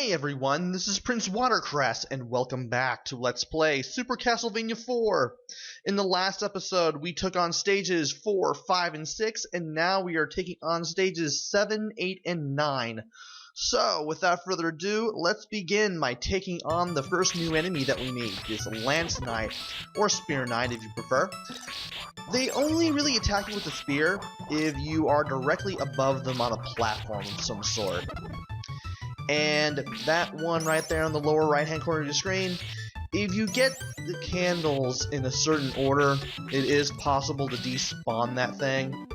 Hey everyone, this is Prince Watercress, and welcome back to Let's Play Super Castlevania 4. In the last episode, we took on stages 4, 5, and 6, and now we are taking on stages 7, 8, and 9. So, without further ado, let's begin by taking on the first new enemy that we meet, this Lance Knight, or Spear Knight if you prefer. They only really attack you with the spear if you are directly above them on a platform of some sort. And that one right there on the lower right hand corner of your screen, if you get the candles in a certain order, it is possible to despawn that thing.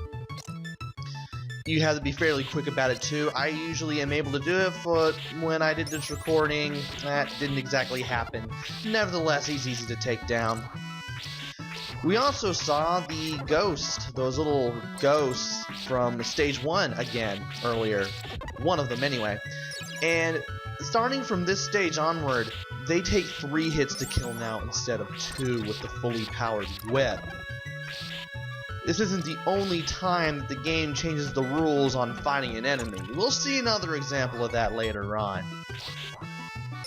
You have to be fairly quick about it too. I usually am able to do it, but when I did this recording, that didn't exactly happen. Nevertheless, he's easy to take down. We also saw the ghost, those little ghosts from stage 1 again earlier. One of them anyway. And starting from this stage onward, they take 3 hits to kill now instead of 2 with the fully powered whip. This isn't the only time that the game changes the rules on fighting an enemy. We'll see another example of that later on.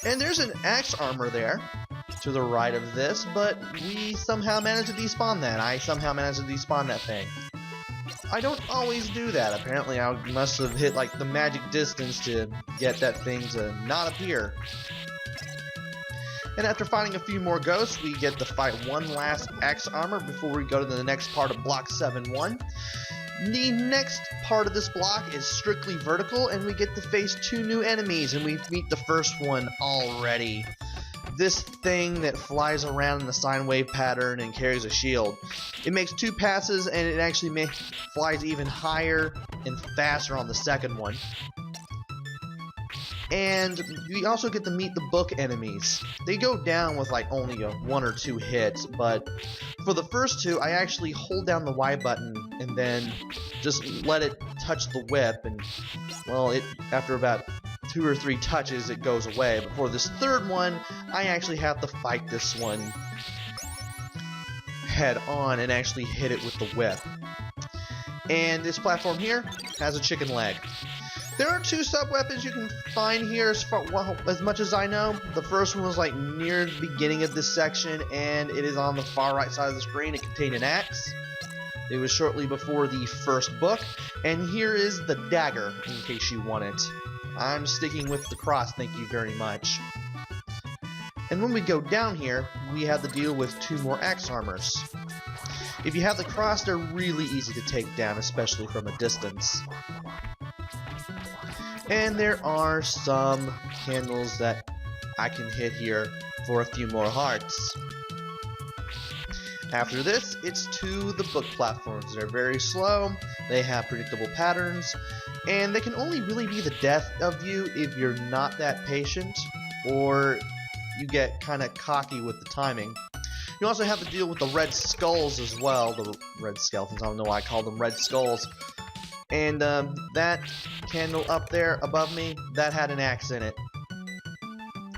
And there's an axe armor there to the right of this, but we somehow managed to despawn that. I somehow managed to despawn that thing. I don't always do that. Apparently I must have hit like the magic distance to get that thing to not appear. And after fighting a few more ghosts, we get to fight one last axe armor before we go to the next part of block 7-1. The next part of this block is strictly vertical, and we get to face 2 new enemies, and we meet the first one already. This thing that flies around in a sine wave pattern and carries a shield. It makes 2 passes, and it actually flies even higher and faster on the second one. And we also get to meet the book enemies. They go down with like only 1 or 2 hits, but for the first 2, I actually hold down the Y button and then just let it touch the whip, and well, after about 2 or 3 touches it goes away. But for this third one, I actually have to fight this one head on and actually hit it with the whip. And this platform here has a chicken leg. There are 2 sub-weapons you can find here as much as I know. The first one was like near the beginning of this section, and it is on the far right side of the screen. It contained an axe. It was shortly before the first book. And here is the dagger, in case you want it. I'm sticking with the cross, thank you very much. And when we go down here, we have to deal with 2 more axe armors. If you have the cross, they're really easy to take down, especially from a distance. And there are some candles that I can hit here for a few more hearts. After this, it's to the book platforms. They're very slow, they have predictable patterns, and they can only really be the death of you if you're not that patient, or you get kind of cocky with the timing. You also have to deal with the red skulls as well, the red skeletons, I don't know why I call them red skulls. And that candle up there above me, that had an axe in it.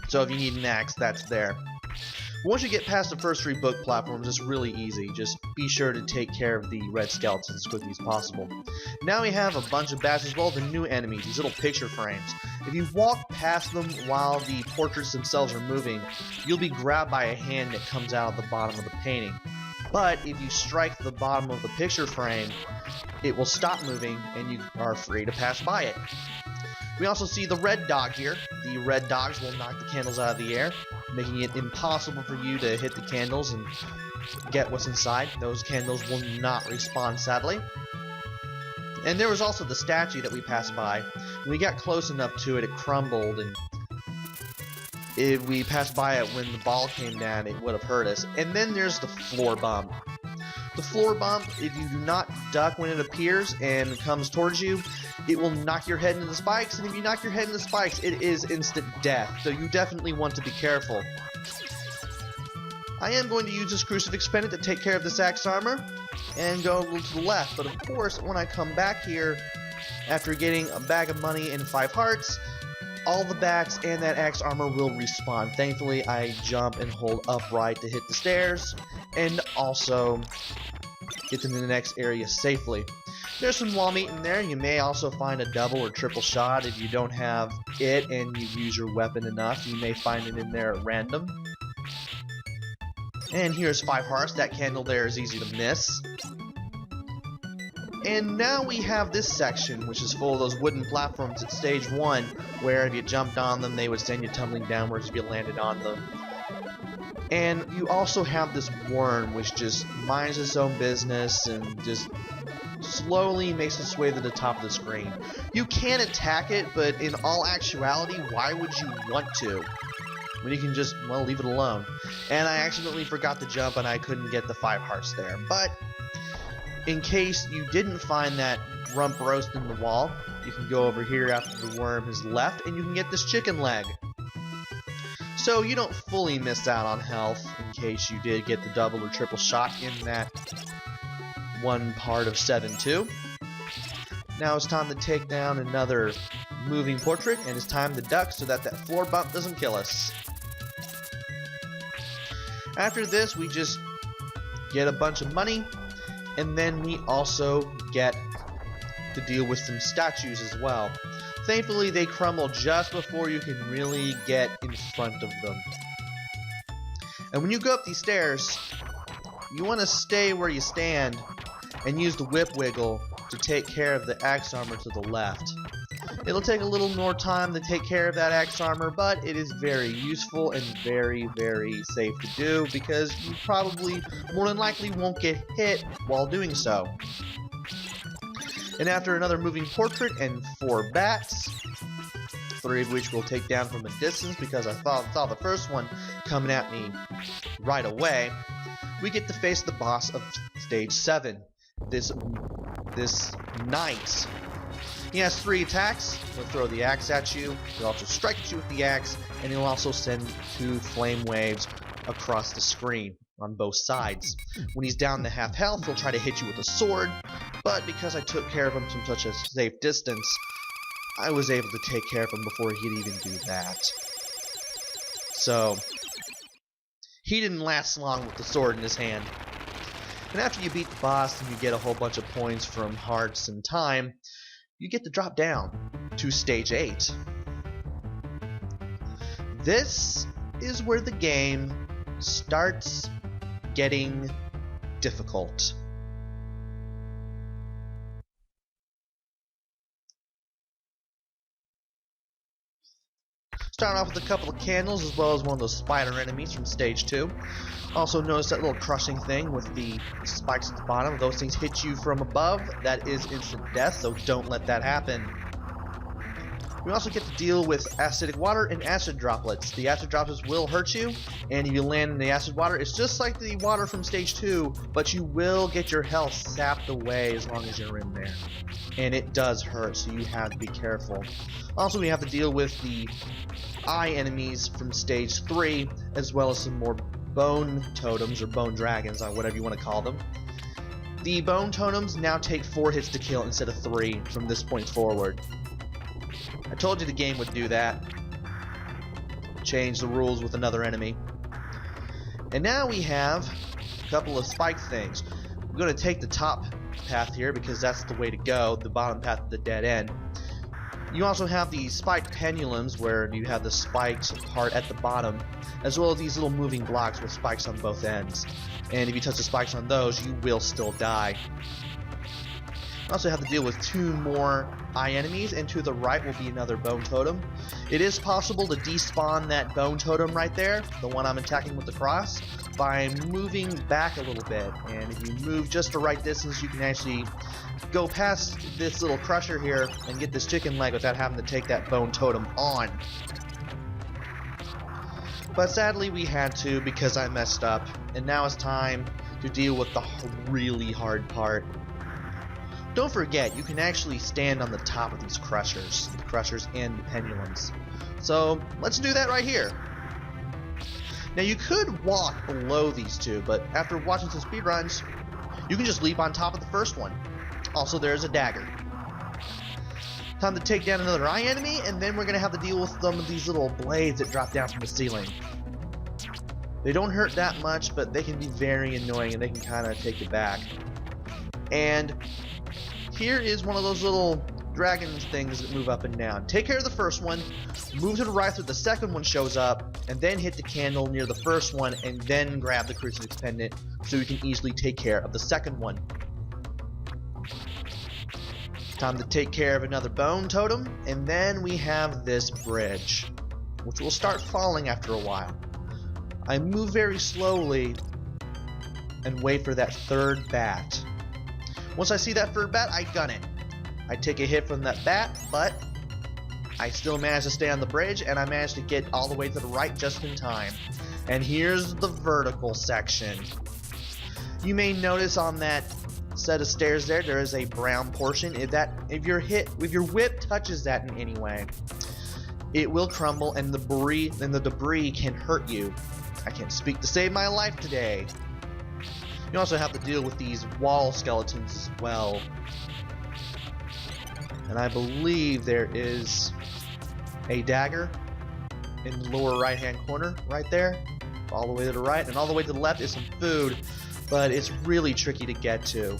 So if you need an axe, that's there. Once you get past the first 3 book platforms, it's really easy. Just be sure to take care of the red skeletons as quickly as possible. Now we have a bunch of bats as well, the new enemies, these little picture frames. If you walk past them while the portraits themselves are moving, you'll be grabbed by a hand that comes out of the bottom of the painting. But if you strike the bottom of the picture frame, it will stop moving and you are free to pass by it. We also see the red dog here. The red dogs will knock the candles out of the air, making it impossible for you to hit the candles and get what's inside. Those candles will not respawn, sadly. And there was also the statue that we passed by. When we got close enough to it, it crumbled, and if we passed by it when the ball came down, it would have hurt us. And then there's the floor bump. The floor bump, if you do not duck when it appears and comes towards you, it will knock your head into the spikes, and if you knock your head into the spikes, it is instant death, so you definitely want to be careful. I am going to use this crucifix pendant to take care of this axe armor, and go a little to the left, but of course, when I come back here, after getting a bag of money and 5 hearts, all the bats and that axe armor will respawn. Thankfully, I jump and hold upright to hit the stairs, and also get to the next area safely. There's some wall meat in there. You may also find a double or triple shot if you don't have it and you use your weapon enough. You may find it in there at random. And here's 5 hearts. That candle there is easy to miss. And now we have this section, which is full of those wooden platforms at stage 1, where if you jumped on them, they would send you tumbling downwards if you landed on them. And you also have this worm, which just minds its own business and just slowly makes its way to the top of the screen. You can attack it, but in all actuality, why would you want to? When you can just, well, leave it alone. And I accidentally forgot to jump and I couldn't get the 5 hearts there. But in case you didn't find that rump roast in the wall, you can go over here after the worm has left and you can get this chicken leg. So you don't fully miss out on health in case you did get the double or triple shot in that one part of 7-2. Now it's time to take down another moving portrait, and it's time to duck so that floor bump doesn't kill us. After this, we just get a bunch of money, and then we also get to deal with some statues as well. Thankfully, they crumble just before you can really get in front of them. And when you go up these stairs, you want to stay where you stand and use the whip wiggle to take care of the axe armor to the left. It'll take a little more time to take care of that axe armor, but it is very useful and very, very safe to do because you probably, more than likely, won't get hit while doing so. And after another moving portrait and 4 bats, 3 of which we'll take down from a distance because I saw the first one coming at me right away, we get to face the boss of stage 7. This knight. He has 3 attacks. He'll throw the axe at you. He'll also strike at you with the axe, and he'll also send 2 flame waves across the screen on both sides. When he's down to half health, he'll try to hit you with a sword, but because I took care of him from such a safe distance, I was able to take care of him before he'd even do that. So he didn't last long with the sword in his hand. And after you beat the boss and you get a whole bunch of points from hearts and time, you get to drop down to stage 8. This is where the game starts getting difficult. Starting off with a couple of candles as well as one of those spider enemies from stage 2. Also notice that little crushing thing with the spikes at the bottom. If those things hit you from above, that is instant death, so don't let that happen. We also get to deal with acidic water and acid droplets. The acid droplets will hurt you, and if you land in the acid water, it's just like the water from stage 2, but you will get your health sapped away as long as you're in there. And it does hurt, so you have to be careful. Also, we have to deal with the eye enemies from stage 3, as well as some more bone totems, or bone dragons, or whatever you want to call them. The bone totems now take 4 hits to kill instead of 3 from this point forward. I told you the game would do that. Change the rules with another enemy. And now we have a couple of spike things. We're going to take the top path here because that's the way to go, the bottom path to the dead end. You also have the spiked pendulums where you have the spiked part at the bottom, as well as these little moving blocks with spikes on both ends. And if you touch the spikes on those, you will still die. You also have to deal with 2 more eye enemies, and to the right will be another bone totem. It is possible to despawn that bone totem right there, the one I'm attacking with the cross, by moving back a little bit. And if you move just the right distance, you can actually go past this little crusher here and get this chicken leg without having to take that bone totem on. But sadly we had to because I messed up, and now it's time to deal with the really hard part. Don't forget, you can actually stand on the top of these crushers and the pendulums. So let's do that right here. Now you could walk below these 2, but after watching some speedruns, you can just leap on top of the first one. Also, there's a dagger. Time to take down another eye enemy, and then we're going to have to deal with some of these little blades that drop down from the ceiling. They don't hurt that much, but they can be very annoying, and they can kind of take you back. And here is one of those little dragon things that move up and down. Take care of the first one, move to the right so the second one shows up, and then hit the candle near the first one, and then grab the crucifix pendant so you can easily take care of the second one. Time to take care of another bone totem, and then we have this bridge, which will start falling after a while. I move very slowly and wait for that third bat. Once I see that third bat, I gun it. I take a hit from that bat, but I still manage to stay on the bridge, and I manage to get all the way to the right just in time. And here's the vertical section. You may notice on that set of stairs there is a brown portion. If your whip touches that in any way, it will crumble, and the debris can hurt you. I can't speak to save my life today. You also have to deal with these wall skeletons as well. And I believe there is a dagger in the lower right hand corner right there. All the way to the right, and all the way to the left is some food, but it's really tricky to get to.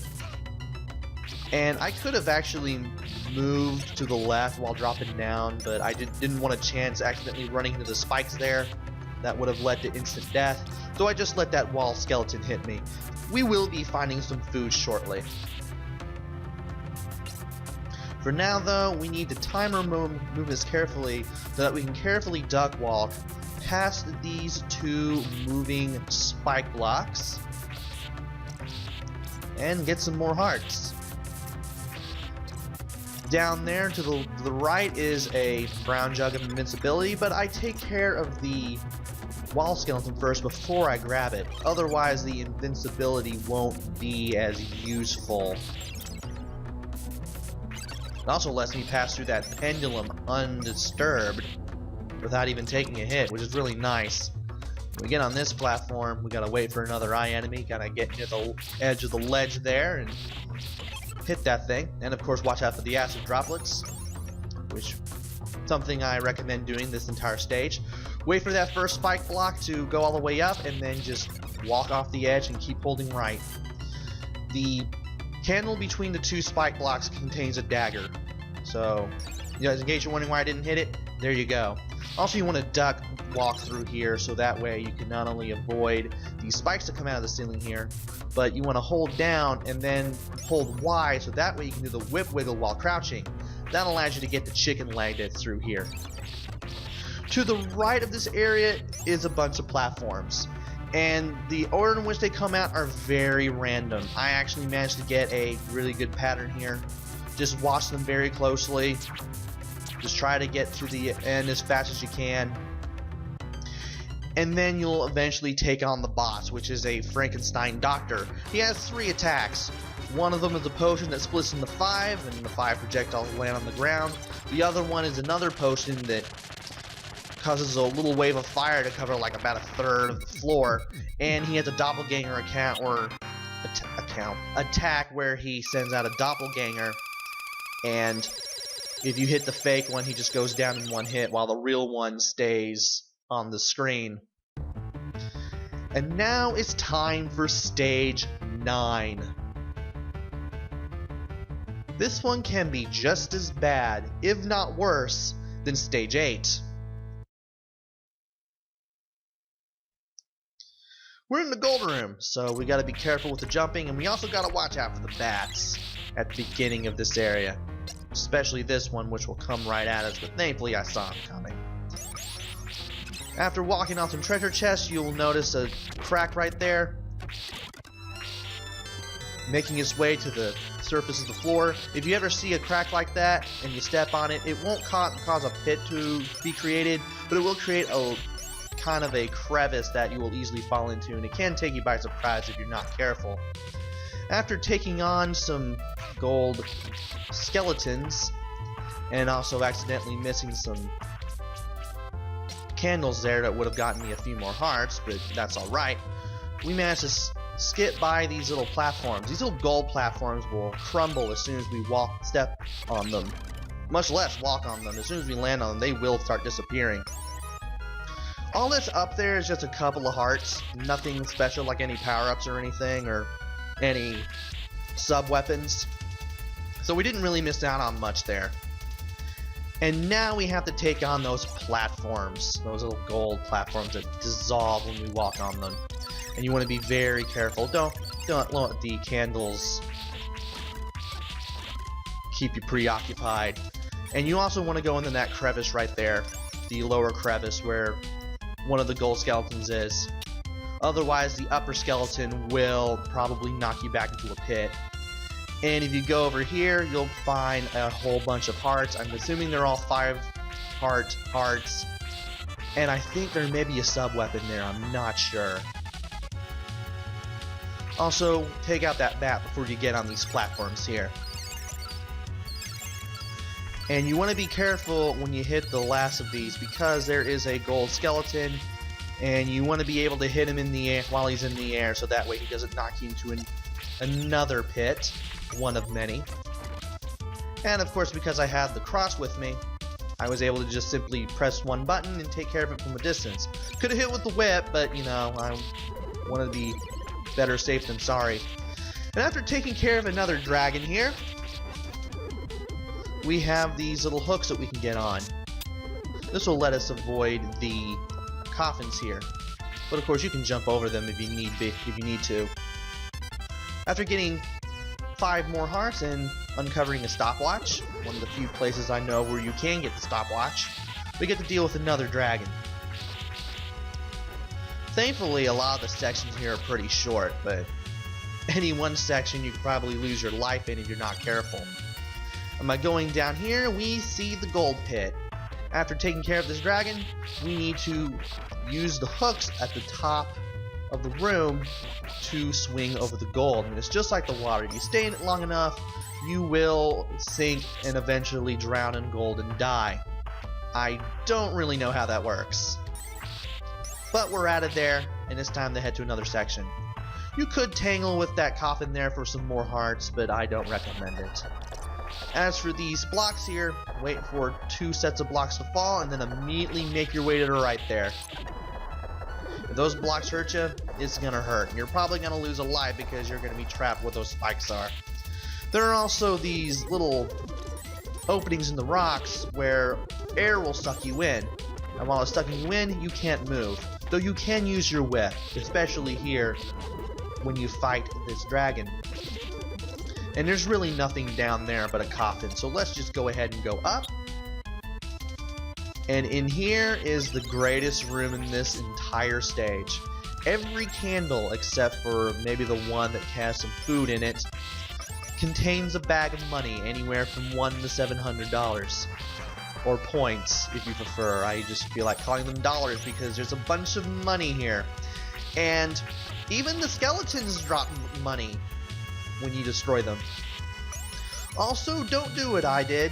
And I could have actually moved to the left while dropping down, but I didn't want a chance accidentally running into the spikes there. That would have led to instant death, so I just let that wall skeleton hit me. We will be finding some food shortly. For now though, we need to time our movements carefully so that we can carefully duck walk past these two moving spike blocks and get some more hearts. Down there to the right is a brown jug of invincibility, but I take care of the wall skeleton first before I grab it. Otherwise the invincibility won't be as useful. It also lets me pass through that pendulum undisturbed without even taking a hit, which is really nice. When we get on this platform, we gotta wait for another eye enemy, gotta get near the edge of the ledge there and hit that thing. And of course watch out for the acid droplets, which is something I recommend doing this entire stage. Wait for that first spike block to go all the way up, and then just walk off the edge and keep holding right. The candle between the two spike blocks contains a dagger, so in case you're wondering why I didn't hit it, there you go. Also, you want to duck walk through here, so that way you can not only avoid these spikes that come out of the ceiling here, but you want to hold down and then hold Y, so that way you can do the whip wiggle while crouching. That allows you to get the chicken leg that's through here. To the right of this area is a bunch of platforms, and the order in which they come out are very random. I actually managed to get a really good pattern here. Just watch them very closely. Just try to get to the end as fast as you can. And then you'll eventually take on the boss, which is a Frankenstein doctor. He has 3 attacks. One of them is a potion that splits into 5, and the 5 projectiles land on the ground. The other one is another potion that causes a little wave of fire to cover like about 1/3 of the floor, and he has a doppelganger attack where he sends out a doppelganger, and if you hit the fake one, he just goes down in one hit while the real one stays on the screen. And now it's time for stage 9. This one can be just as bad, if not worse, than stage 8. We're in the gold room, so we gotta be careful with the jumping, and we also gotta watch out for the bats at the beginning of this area. Especially this one, which will come right at us, but thankfully I saw him coming. After walking on some treasure chests, you'll notice a crack right there, making its way to the surface of the floor. If you ever see a crack like that and you step on it, it won't cause a pit to be created, but it will create a kind of a crevice that you will easily fall into, and it can take you by surprise if you're not careful. After taking on some gold skeletons and also accidentally missing some candles there that would have gotten me a few more hearts, but that's alright, we managed to skip by these little platforms. These little gold platforms will crumble as soon as we step on them, much less walk on them. As soon as we land on them, they will start disappearing. All that's up there is just a couple of hearts, nothing special like any power-ups or anything, or any sub-weapons. So we didn't really miss out on much there. And now we have to take on those platforms, those little gold platforms that dissolve when we walk on them. And you want to be very careful. Don't let the candles keep you preoccupied. And you also want to go into that crevice right there, the lower crevice where one of the gold skeletons is. Otherwise, the upper skeleton will probably knock you back into a pit. And if you go over here, you'll find a whole bunch of hearts. I'm assuming they're all 5-heart hearts. And I think there may be a sub-weapon there, I'm not sure. Also, take out that bat before you get on these platforms here. And you want to be careful when you hit the last of these because there is a gold skeleton. And you want to be able to hit him in the air while he's in the air so that way he doesn't knock you into another pit. One of many. And of course, because I had the cross with me, I was able to just simply press one button and take care of it from a distance. Could have hit with the whip, but you know, I wanted to be better safe than sorry. And after taking care of another dragon here, we have these little hooks that we can get on. This will let us avoid the coffins here. But of course, you can jump over them if you need to. After getting 5 more hearts and uncovering a stopwatch, one of the few places I know where you can get the stopwatch, we get to deal with another dragon. Thankfully, a lot of the sections here are pretty short, but any one section you could probably lose your life in if you're not careful. And by going down here, we see the gold pit. After taking care of this dragon, we need to use the hooks at the top of the room to swing over the gold. And it's just like the water. If you stay in it long enough, you will sink and eventually drown in gold and die. I don't really know how that works. But we're out of there, and it's time to head to another section. You could tangle with that coffin there for some more hearts, but I don't recommend it. As for these blocks here, wait for 2 sets of blocks to fall, and then immediately make your way to the right there. If those blocks hurt you, it's gonna hurt. You're probably gonna lose a life because you're gonna be trapped where those spikes are. There are also these little openings in the rocks where air will suck you in. And while it's sucking you in, you can't move. Though you can use your whip, especially here when you fight this dragon. And there's really nothing down there but a coffin, so let's just go ahead and go up. And in here is the greatest room in this entire stage. Every candle, except for maybe the one that has some food in it, contains a bag of money, anywhere from $1 to $700. Or points, if you prefer. I just feel like calling them dollars because there's a bunch of money here. And even the skeletons drop money when you destroy them. Also, don't do what I did.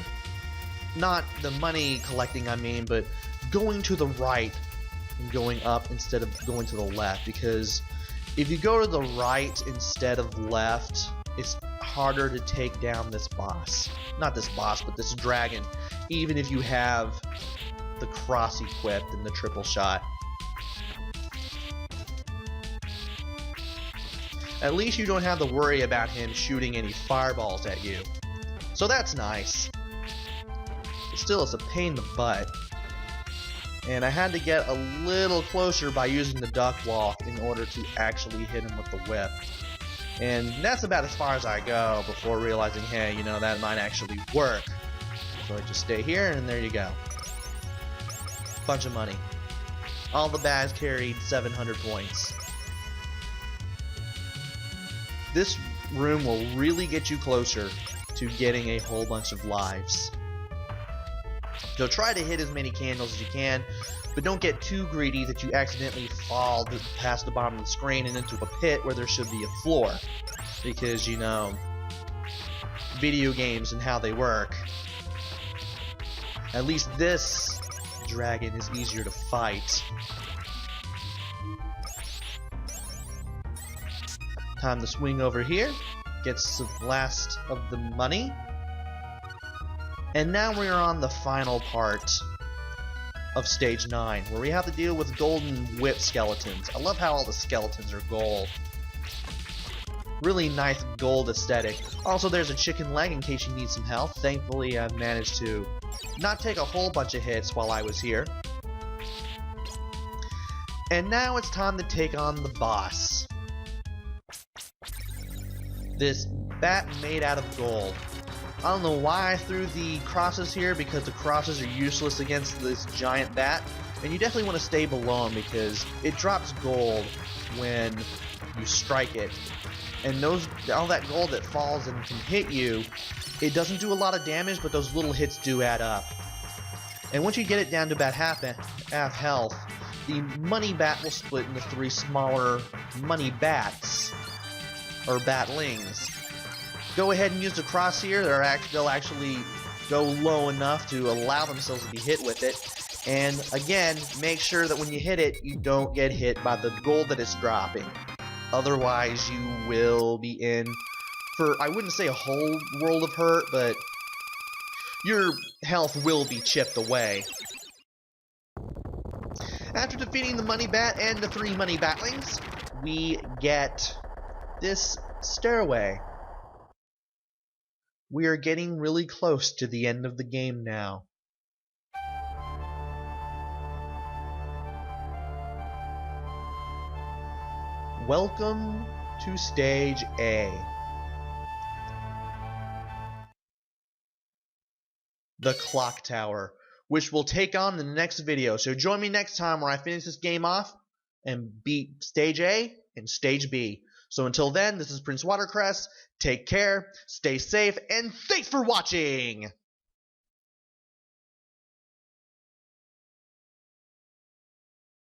Not the money collecting, I mean, but going to the right and going up instead of going to the left. Because if you go to the right instead of left, it's harder to take down this boss. Not this boss, but this dragon. Even if you have the cross equipped and the triple shot. At least you don't have to worry about him shooting any fireballs at you. So that's nice. But still, it's a pain in the butt. And I had to get a little closer by using the duck wall in order to actually hit him with the whip. And that's about as far as I go before realizing, hey, you know, that might actually work. So I just stay here, and there you go. Bunch of money. All the bags carried 700 points. This room will really get you closer to getting a whole bunch of lives. So try to hit as many candles as you can, but don't get too greedy that you accidentally fall past the bottom of the screen and into a pit where there should be a floor. Because, you know, video games and how they work. At least this dragon is easier to fight. Time to swing over here, get some last of the money. And now we are on the final part of stage 9, where we have to deal with golden whip skeletons. I love how all the skeletons are gold. Really nice gold aesthetic. Also, there's a chicken leg in case you need some health. Thankfully, I managed to not take a whole bunch of hits while I was here. And now it's time to take on the boss. This bat made out of gold. I don't know why I threw the crosses here, because the crosses are useless against this giant bat. And you definitely want to stay below him because it drops gold when you strike it. And all that gold that falls and can hit you, it doesn't do a lot of damage, but those little hits do add up. And once you get it down to about half health, the money bat will split into 3 smaller money bats, or batlings. Go ahead and use the cross here. They'll actually go low enough to allow themselves to be hit with it. And again, make sure that when you hit it, you don't get hit by the gold that it's dropping. Otherwise, you will be in for, I wouldn't say a whole world of hurt, but your health will be chipped away. After defeating the money bat and the 3 money batlings, we get this stairway. We are getting really close to the end of the game now. Welcome to Stage A. The Clock Tower, which we'll take on in the next video. So join me next time where I finish this game off and beat Stage A and Stage B. So until then, this is Prince Watercress. Take care, stay safe, and thanks for watching!